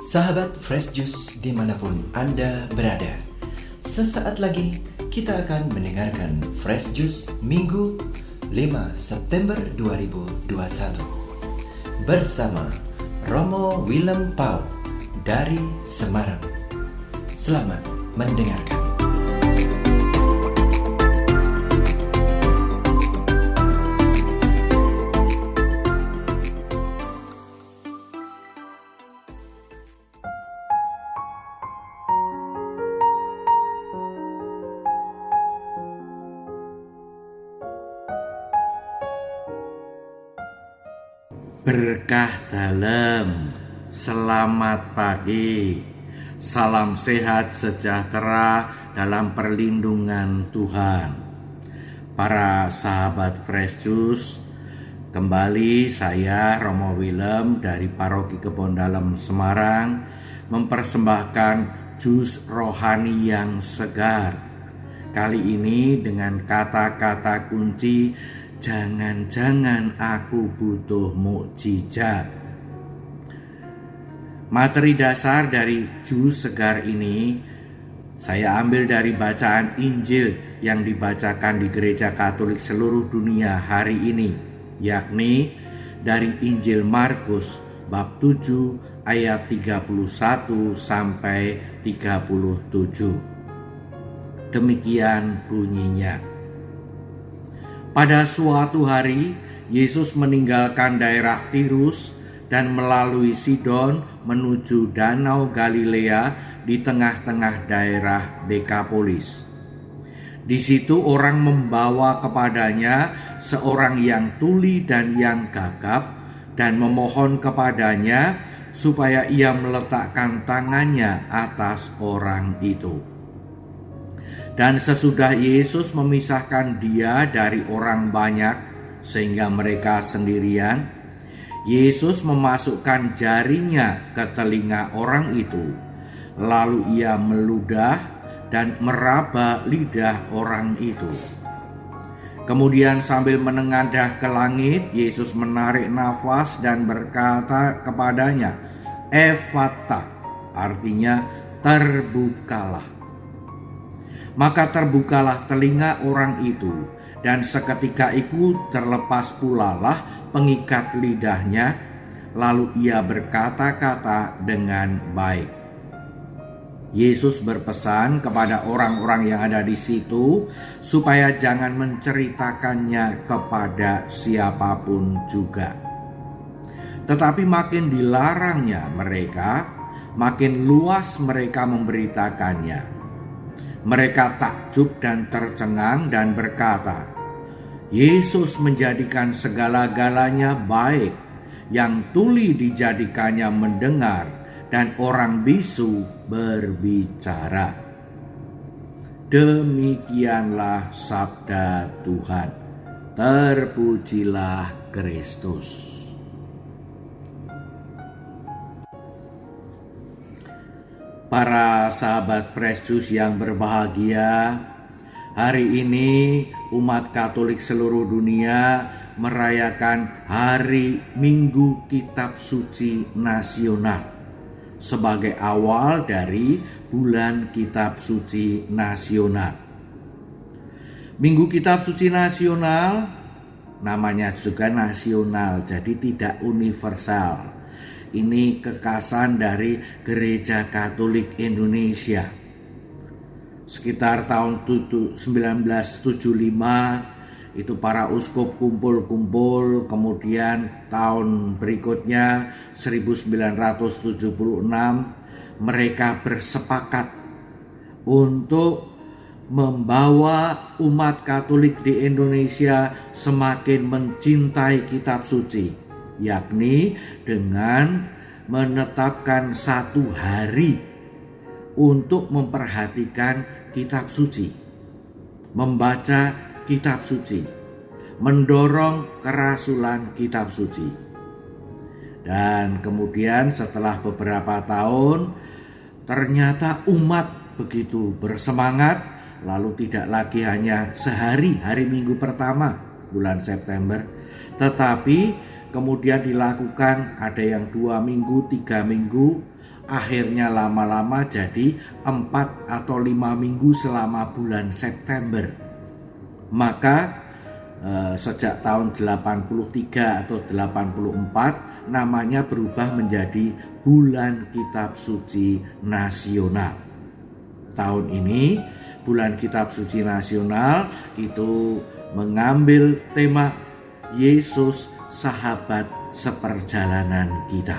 Sahabat Fresh Juice dimanapun Anda berada, sesaat lagi kita akan mendengarkan Fresh Juice Minggu 5 September 2021 bersama Romo Willem Pau dari Semarang. Selamat mendengarkan. Berkah dalam, selamat pagi, salam sehat sejahtera dalam perlindungan Tuhan. Para sahabat Fresh Juice, kembali saya Romo Willem dari Paroki Kebon Dalem Semarang mempersembahkan jus rohani yang segar. Kali ini dengan kata-kata kunci, jangan-jangan aku butuh mukjizat. Materi dasar dari jus segar ini saya ambil dari bacaan Injil yang dibacakan di Gereja Katolik seluruh dunia hari ini, yakni dari Injil Markus bab 7 ayat 31 sampai 37. Demikian bunyinya. Pada suatu hari, Yesus meninggalkan daerah Tirus dan melalui Sidon menuju Danau Galilea di tengah-tengah daerah Dekapolis. Di situ orang membawa kepadanya seorang yang tuli dan yang gagap dan memohon kepadanya supaya ia meletakkan tangannya atas orang itu. Dan sesudah Yesus memisahkan dia dari orang banyak sehingga mereka sendirian, Yesus memasukkan jarinya ke telinga orang itu. Lalu ia meludah dan meraba lidah orang itu. Kemudian sambil menengadah ke langit, Yesus menarik nafas dan berkata kepadanya, "Ephata," artinya terbukalah. Maka terbukalah telinga orang itu, dan seketika itu terlepas pulalah pengikat lidahnya, lalu ia berkata-kata dengan baik. Yesus berpesan kepada orang-orang yang ada di situ supaya jangan menceritakannya kepada siapapun juga. Tetapi makin dilarangnya mereka, makin luas mereka memberitakannya. Mereka takjub dan tercengang dan berkata, "Yesus menjadikan segala-galanya baik, yang tuli dijadikannya mendengar, dan orang bisu berbicara." Demikianlah sabda Tuhan. Terpujilah Kristus. Para sahabat Fresh Juice yang berbahagia, hari ini umat Katolik seluruh dunia merayakan Hari Minggu Kitab Suci Nasional sebagai awal dari bulan Kitab Suci Nasional. Minggu Kitab Suci Nasional namanya juga nasional, jadi tidak universal. Ini kekhasan dari Gereja Katolik Indonesia. Sekitar tahun 1975 itu para uskup kumpul-kumpul, kemudian tahun berikutnya 1976 mereka bersepakat untuk membawa umat Katolik di Indonesia semakin mencintai kitab suci, yakni dengan menetapkan satu hari untuk memperhatikan kitab suci, membaca kitab suci, mendorong kerasulan kitab suci. Dan kemudian setelah beberapa tahun, ternyata umat begitu bersemangat, lalu tidak lagi hanya sehari, hari Minggu pertama bulan September, tetapi kemudian dilakukan ada yang 2 minggu, 3 minggu, akhirnya lama-lama jadi 4 atau 5 minggu selama bulan September. Maka sejak tahun 83 atau 84 namanya berubah menjadi Bulan Kitab Suci Nasional. Tahun ini Bulan Kitab Suci Nasional itu mengambil tema Yesus sahabat seperjalanan kita.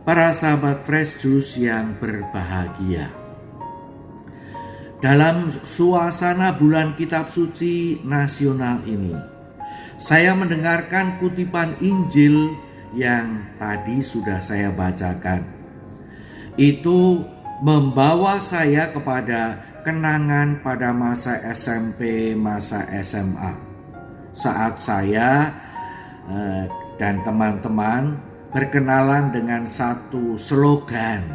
Para sahabat Fresh Juice yang berbahagia, dalam suasana Bulan Kitab Suci Nasional ini, saya mendengarkan kutipan Injil yang tadi sudah saya bacakan. Itu membawa saya kepada kenangan pada masa SMP, masa SMA. Saat saya dan teman-teman berkenalan dengan satu slogan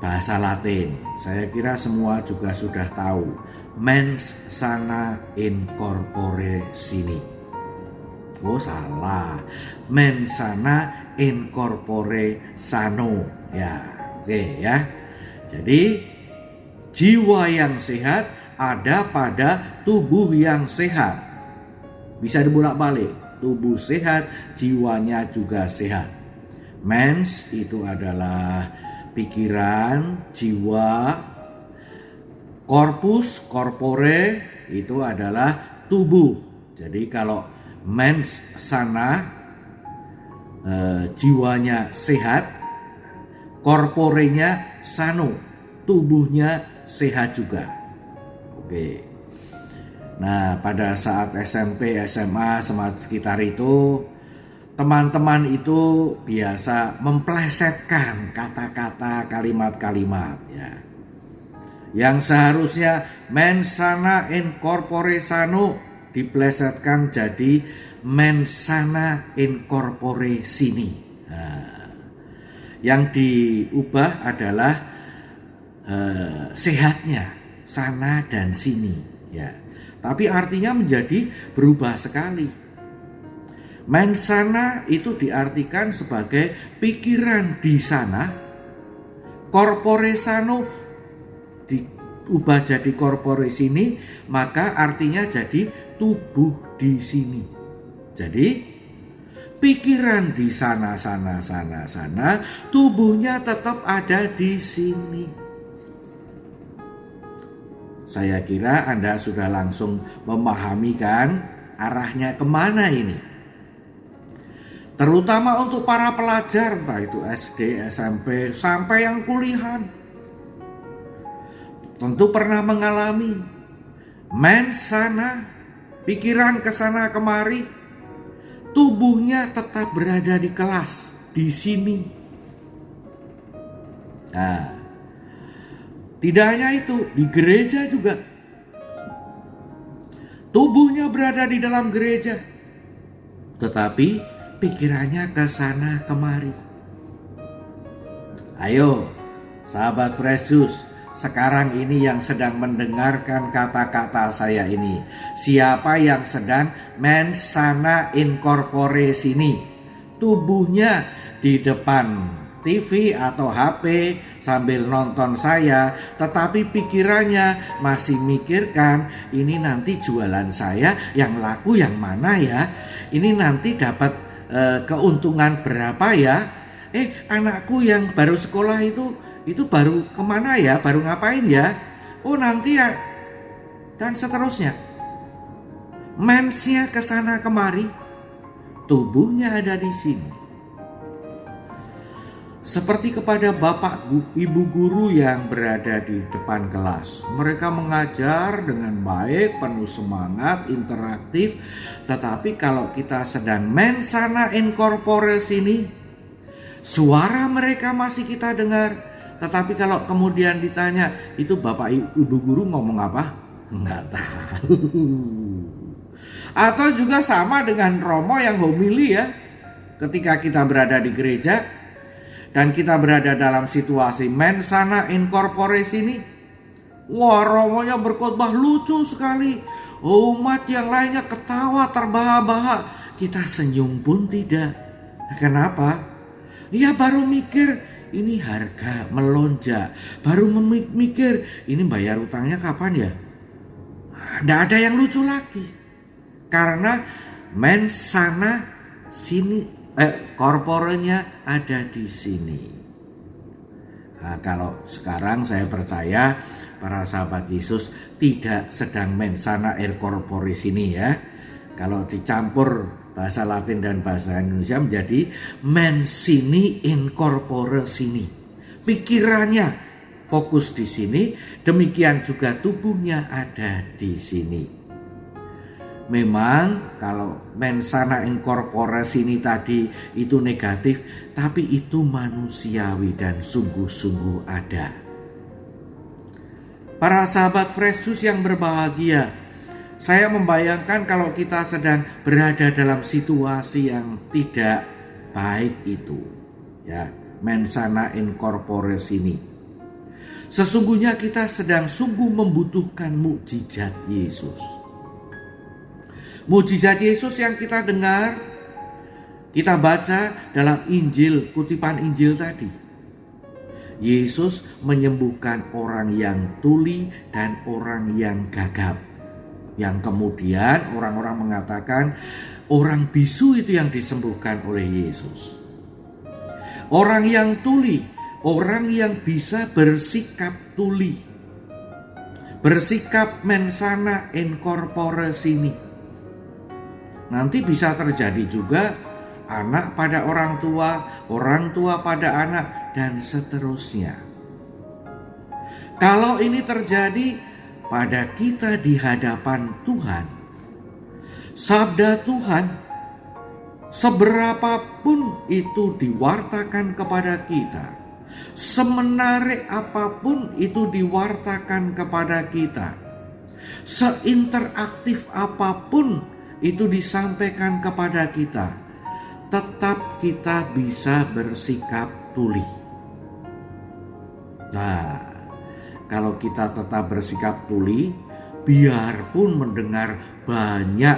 bahasa Latin. Saya kira semua juga sudah tahu, mens sana in corpore sini. Oh salah, mens sana in corpore sano. Ya, oke ya. Jadi jiwa yang sehat ada pada tubuh yang sehat. Bisa dibolak-balik, tubuh sehat, jiwanya juga sehat. Mens itu adalah pikiran, jiwa. Corpus, corpore itu adalah tubuh. Jadi kalau mens sana, jiwanya sehat, corporenya sano, tubuhnya sehat juga. Oke. Nah, pada saat SMP, SMA, sekitar itu, teman-teman itu biasa memplesetkan kata-kata, kalimat-kalimat ya. Yang seharusnya mens sana in corpore sano diplesetkan jadi mens sana in corpore sini. Nah, yang diubah adalah sehatnya sana dan sini ya. Tapi artinya menjadi berubah sekali. Mens sana itu diartikan sebagai pikiran di sana. Corpore sano diubah jadi corpore sini, maka artinya jadi tubuh di sini. Jadi pikiran di sana, tubuhnya tetap ada di sini. Saya kira Anda sudah langsung memahami kan arahnya kemana ini. Terutama untuk para pelajar, entah itu SD, SMP, sampai yang kuliahan. Tentu pernah mengalami mens sana, pikiran kesana kemari, tubuhnya tetap berada di kelas, di sini. Nah, tidak hanya itu, di gereja juga. Tubuhnya berada di dalam gereja, tetapi pikirannya ke sana kemari. Ayo, sahabat Fresh Juice, sekarang ini yang sedang mendengarkan kata-kata saya ini, siapa yang sedang mens sana in corpore sini, tubuhnya di depan TV atau HP sambil nonton saya, tetapi pikirannya masih mikirkan, ini nanti jualan saya yang laku yang mana ya, ini nanti dapat keuntungan berapa ya, anakku yang baru sekolah itu baru kemana ya, baru ngapain ya, oh nanti ya, dan seterusnya. Mensnya kesana kemari, tubuhnya ada di sini. Seperti kepada bapak ibu guru yang berada di depan kelas. Mereka mengajar dengan baik, penuh semangat, interaktif. Tetapi kalau kita sedang mens sana in corpore sini, suara mereka masih kita dengar. Tetapi kalau kemudian ditanya, itu bapak ibu guru ngomong apa? Enggak tahu. Atau juga sama dengan Romo yang homili ya. Ketika kita berada di gereja dan kita berada dalam situasi mens sana in corpore sini, wah Romonya berkhotbah lucu sekali. Umat yang lainnya ketawa terbahak-bahak, kita senyum pun tidak. Kenapa? Ya baru mikir ini harga melonjak, baru mikir ini bayar utangnya kapan ya. Nggak ada yang lucu lagi, karena sana sini, korporenya ada di sini. Nah, kalau sekarang saya percaya para sahabat Yesus tidak sedang sana corpore sini ya. Kalau dicampur bahasa Latin dan bahasa Indonesia menjadi sini in corpore sini. Pikirannya fokus di sini, demikian juga tubuhnya ada di sini. Memang kalau sana in corpore sini tadi itu negatif, tapi itu manusiawi dan sungguh-sungguh ada. Para sahabat Fresh Juice yang berbahagia, saya membayangkan kalau kita sedang berada dalam situasi yang tidak baik itu, ya, sana in corpore sini. Sesungguhnya kita sedang sungguh membutuhkan mukjizat Yesus. Mukjizat Yesus yang kita dengar, kita baca dalam Injil, kutipan Injil tadi. Yesus menyembuhkan orang yang tuli dan orang yang gagap. Yang kemudian orang-orang mengatakan orang bisu itu yang disembuhkan oleh Yesus. Orang yang tuli, orang yang bisa bersikap tuli, bersikap sana in corpore sini. Nanti bisa terjadi juga anak pada orang tua pada anak, dan seterusnya. Kalau ini terjadi pada kita di hadapan Tuhan, sabda Tuhan seberapapun itu diwartakan kepada kita, semenarik apapun itu diwartakan kepada kita, seinteraktif apapun itu disampaikan kepada kita, tetap kita bisa bersikap tuli. Nah, kalau kita tetap bersikap tuli, biarpun mendengar banyak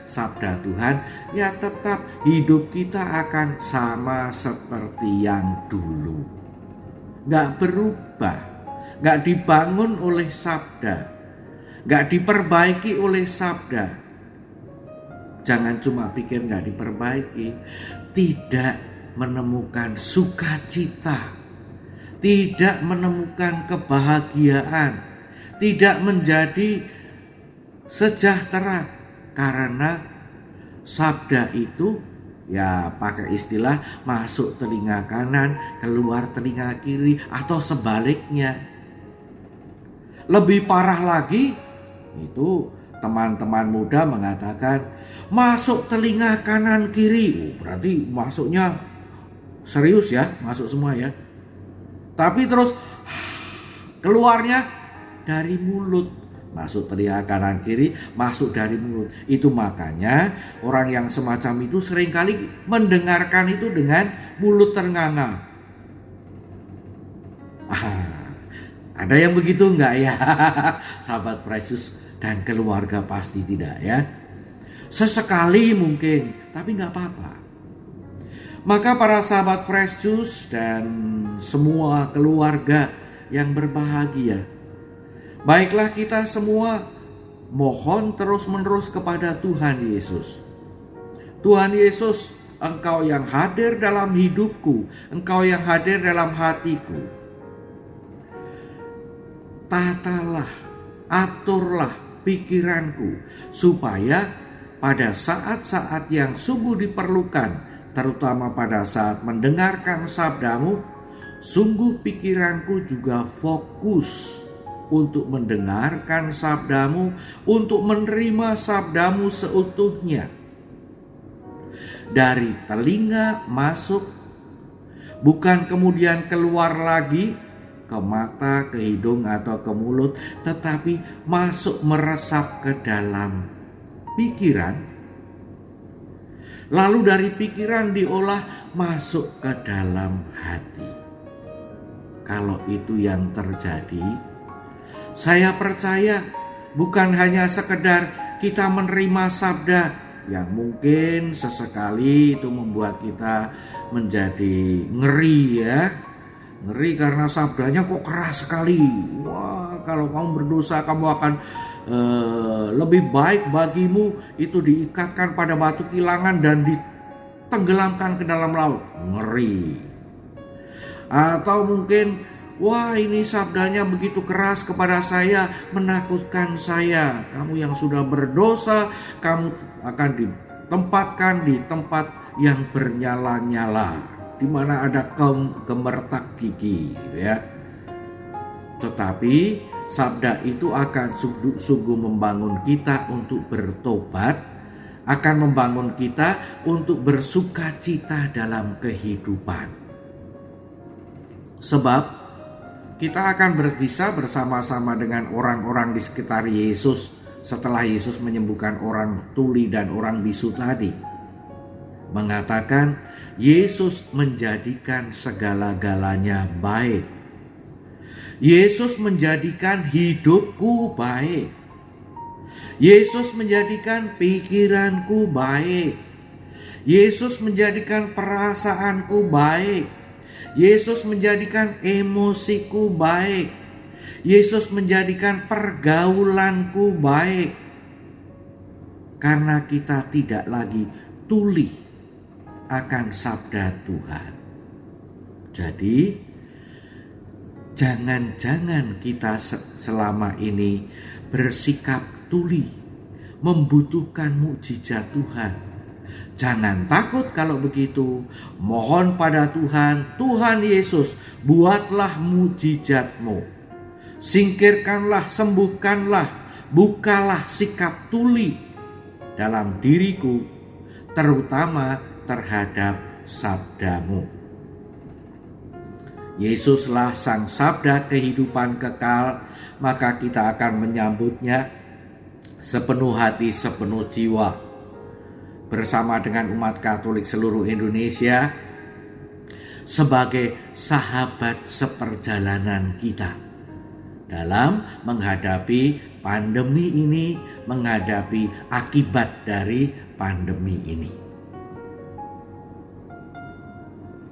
sabda Tuhan, ya tetap hidup kita akan sama seperti yang dulu. Gak berubah, gak dibangun oleh sabda, gak diperbaiki oleh sabda. Jangan cuma pikir gak diperbaiki, tidak menemukan sukacita, tidak menemukan kebahagiaan, tidak menjadi sejahtera, karena sabda itu ya pakai istilah masuk telinga kanan, keluar telinga kiri, atau sebaliknya. Lebih parah lagi, itu teman-teman muda mengatakan masuk telinga kanan kiri. Berarti masuknya serius ya, masuk semua ya. Tapi terus keluarnya dari mulut. Masuk telinga kanan kiri, masuk dari mulut. Itu makanya orang yang semacam itu seringkali mendengarkan itu dengan mulut ternganga. Ada yang begitu enggak ya? Sahabat Fresh Juice dan keluarga pasti tidak ya. Sesekali mungkin, tapi enggak apa-apa. Maka para sahabat Fresh Juice dan semua keluarga yang berbahagia, baiklah kita semua mohon terus-menerus kepada Tuhan Yesus. Tuhan Yesus, Engkau yang hadir dalam hidupku, Engkau yang hadir dalam hatiku. Tatalah, aturlah pikiranku, supaya pada saat-saat yang sungguh diperlukan, terutama pada saat mendengarkan sabdamu, sungguh pikiranku juga fokus untuk mendengarkan sabdamu, untuk menerima sabdamu seutuhnya. Dari telinga masuk, bukan kemudian keluar lagi ke mata, ke hidung, atau ke mulut, tetapi masuk meresap ke dalam pikiran. Lalu dari pikiran diolah masuk ke dalam hati. Kalau itu yang terjadi, saya percaya bukan hanya sekedar kita menerima sabda yang mungkin sesekali itu membuat kita menjadi ngeri ya. Ngeri karena sabdanya kok keras sekali. Wah, kalau kamu berdosa kamu akan lebih baik bagimu itu diikatkan pada batu kilangan dan ditenggelamkan ke dalam laut. Ngeri. Atau mungkin, wah ini sabdanya begitu keras kepada saya, menakutkan saya. Kamu yang sudah berdosa, kamu akan ditempatkan di tempat yang bernyala-nyala, di mana ada kaum gemertak gigi, ya. Tetapi sabda itu akan sungguh membangun kita untuk bertobat, akan membangun kita untuk bersukacita dalam kehidupan. Sebab kita akan bisa bersama-sama dengan orang-orang di sekitar Yesus setelah Yesus menyembuhkan orang tuli dan orang bisu tadi. Mengatakan Yesus menjadikan segala-galanya baik. Yesus menjadikan hidupku baik. Yesus menjadikan pikiranku baik. Yesus menjadikan perasaanku baik. Yesus menjadikan emosiku baik. Yesus menjadikan pergaulanku baik. Karena kita tidak lagi tuli akan sabda Tuhan. Jadi jangan-jangan kita selama ini bersikap tuli, membutuhkan mukjizat Tuhan. Jangan takut kalau begitu. Mohon pada Tuhan, Tuhan Yesus, buatlah mukjizat-Mu. Singkirkanlah, sembuhkanlah, bukalah sikap tuli dalam diriku, terutama terhadap sabda-Mu. Yesuslah sang sabda kehidupan kekal, maka kita akan menyambutnya sepenuh hati, sepenuh jiwa. Bersama dengan umat Katolik seluruh Indonesia sebagai sahabat seperjalanan kita dalam menghadapi pandemi ini, menghadapi akibat dari pandemi ini.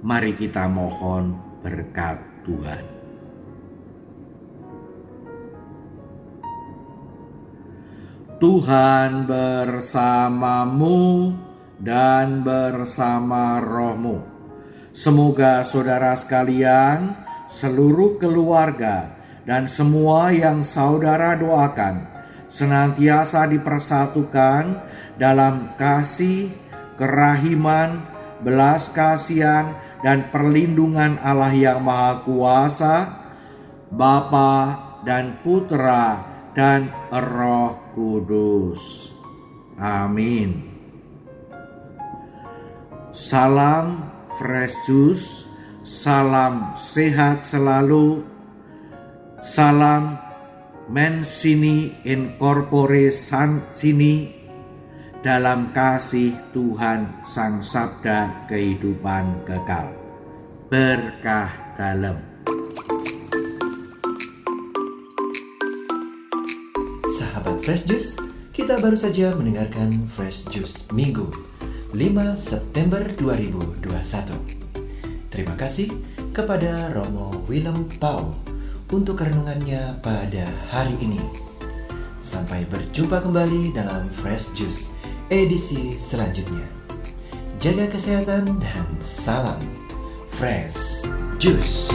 Mari kita mohon berkat Tuhan. Tuhan bersamamu dan bersama rohmu. Semoga saudara sekalian, seluruh keluarga, dan semua yang saudara doakan senantiasa dipersatukan dalam kasih, kerahiman, belas kasihan, dan perlindungan Allah yang Maha Kuasa, Bapa dan Putra dan Roh Kudus. Amin. Salam fresh juice, salam sehat selalu, salam Mancini in corpore sini, dalam kasih Tuhan Sang Sabda kehidupan kekal. Berkah dalam. Sahabat Fresh Juice, kita baru saja mendengarkan Fresh Juice Minggu 5 September 2021. Terima kasih kepada Romo Willem Pau untuk renungannya pada hari ini. Sampai berjumpa kembali dalam Fresh Juice edisi selanjutnya. Jaga kesehatan dan salam Fresh Juice.